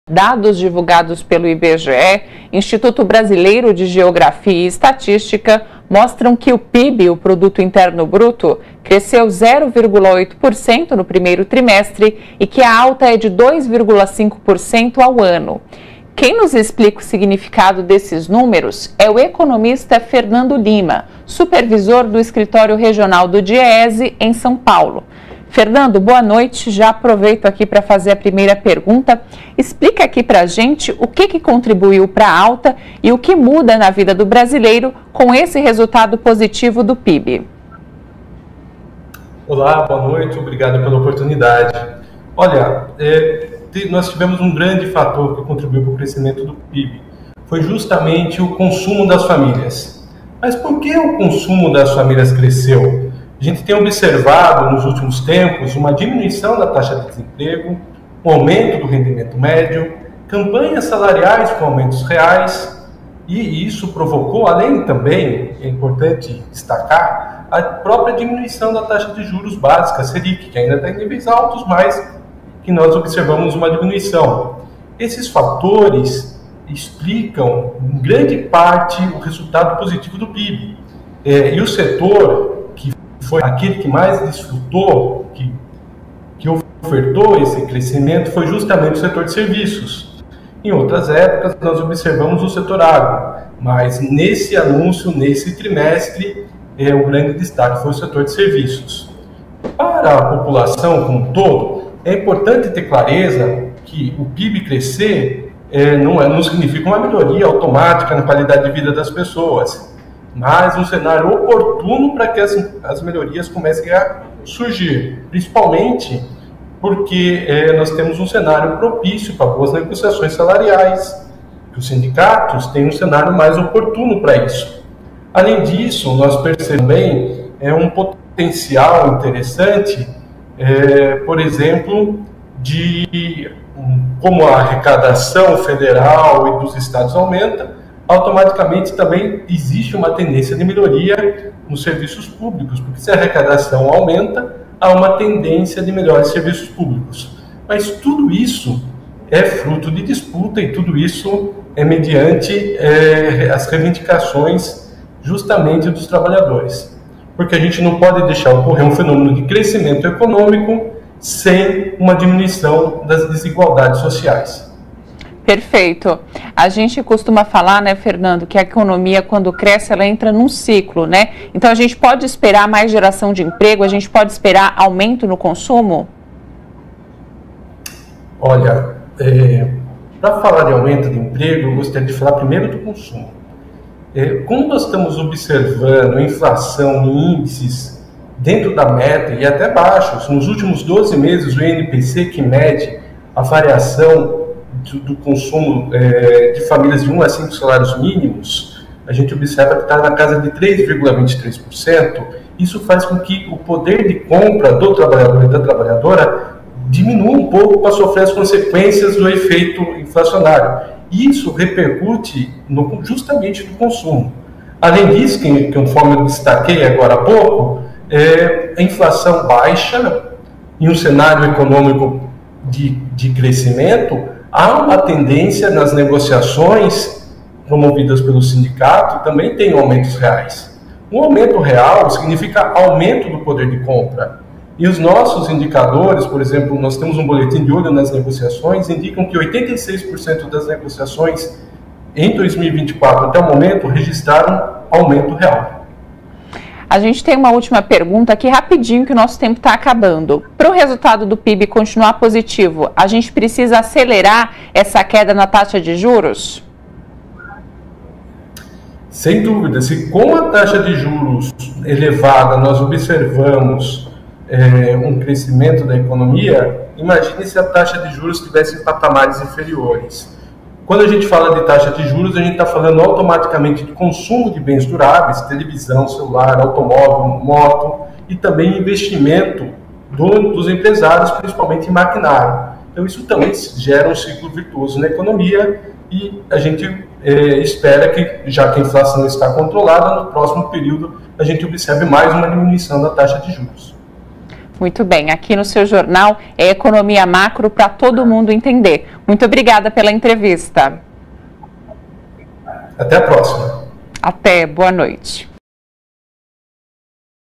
Dados divulgados pelo IBGE, Instituto Brasileiro de Geografia e Estatística, mostram que o PIB, o Produto Interno Bruto, cresceu 0,8% no primeiro trimestre e que a alta é de 2,5% ao ano. Quem nos explica o significado desses números é o economista Fernando Lima, supervisor do Escritório Regional do DIEESE em São Paulo. Fernando, boa noite. Já aproveito aqui para fazer a primeira pergunta. Explica aqui para a gente o que contribuiu para a alta e o que muda na vida do brasileiro com esse resultado positivo do PIB. Olá, boa noite. Obrigado pela oportunidade. Olha, nós tivemos um grande fator que contribuiu para o crescimento do PIB. Foi justamente o consumo das famílias. Mas por que o consumo das famílias cresceu? A gente tem observado nos últimos tempos uma diminuição da taxa de desemprego, um aumento do rendimento médio, campanhas salariais com aumentos reais, e isso provocou, além também, é importante destacar, a própria diminuição da taxa de juros básica, Selic, que ainda está em níveis altos, mas que nós observamos uma diminuição. Esses fatores explicam, em grande parte, o resultado positivo do PIB. E o setor foi aquele que mais desfrutou, que ofertou esse crescimento, foi justamente o setor de serviços. Em outras épocas, nós observamos o setor agro, mas nesse anúncio, nesse trimestre, o grande destaque foi o setor de serviços. Para a população como um todo, é importante ter clareza que o PIB crescer não significa uma melhoria automática na qualidade de vida das pessoas, mas um cenário oportuno para que as melhorias comecem a surgir, principalmente porque nós temos um cenário propício para boas negociações salariais, que os sindicatos têm um cenário mais oportuno para isso. Além disso, nós percebemos também um potencial interessante, por exemplo, como a arrecadação federal e dos estados aumenta, automaticamente também existe uma tendência de melhoria nos serviços públicos, porque se a arrecadação aumenta, há uma tendência de melhores serviços públicos. Mas tudo isso é fruto de disputa e tudo isso é mediante as reivindicações justamente dos trabalhadores. Porque a gente não pode deixar ocorrer um fenômeno de crescimento econômico sem uma diminuição das desigualdades sociais. Perfeito. A gente costuma falar, né, Fernando, que a economia, quando cresce, ela entra num ciclo, né? Então, a gente pode esperar mais geração de emprego, a gente pode esperar aumento no consumo? Olha, para falar de aumento de emprego, eu gostaria de falar primeiro do consumo. Como nós estamos observando inflação em índices dentro da meta e até baixos, nos últimos 12 meses, o INPC, que mede a variação do consumo de famílias de 1 a 5 salários mínimos, a gente observa que está na casa de 3,23%. Isso faz com que o poder de compra do trabalhador e da trabalhadora diminua um pouco para sofrer as consequências do efeito inflacionário. Isso repercute justamente no consumo. Além disso, conforme eu destaquei agora há pouco, a inflação baixa em um cenário econômico de crescimento, há uma tendência nas negociações promovidas pelo sindicato, também tem aumentos reais. Um aumento real significa aumento do poder de compra. E os nossos indicadores, por exemplo, nós temos um boletim de olho nas negociações, indicam que 86% das negociações em 2024 até o momento registraram aumento real. A gente tem uma última pergunta aqui rapidinho, que o nosso tempo está acabando. Para o resultado do PIB continuar positivo, a gente precisa acelerar essa queda na taxa de juros? Sem dúvida. Se com a taxa de juros elevada nós observamos um crescimento da economia, imagine se a taxa de juros estivesse em patamares inferiores. Quando a gente fala de taxa de juros, a gente está falando automaticamente de consumo de bens duráveis, televisão, celular, automóvel, moto, e também investimento dos empresários, principalmente em maquinário. Então isso também gera um ciclo virtuoso na economia e a gente espera que, já que a inflação está controlada, no próximo período a gente observe mais uma diminuição da taxa de juros. Muito bem, aqui no seu jornal é Economia Macro para todo mundo entender. Muito obrigada pela entrevista. Até a próxima. Até, boa noite.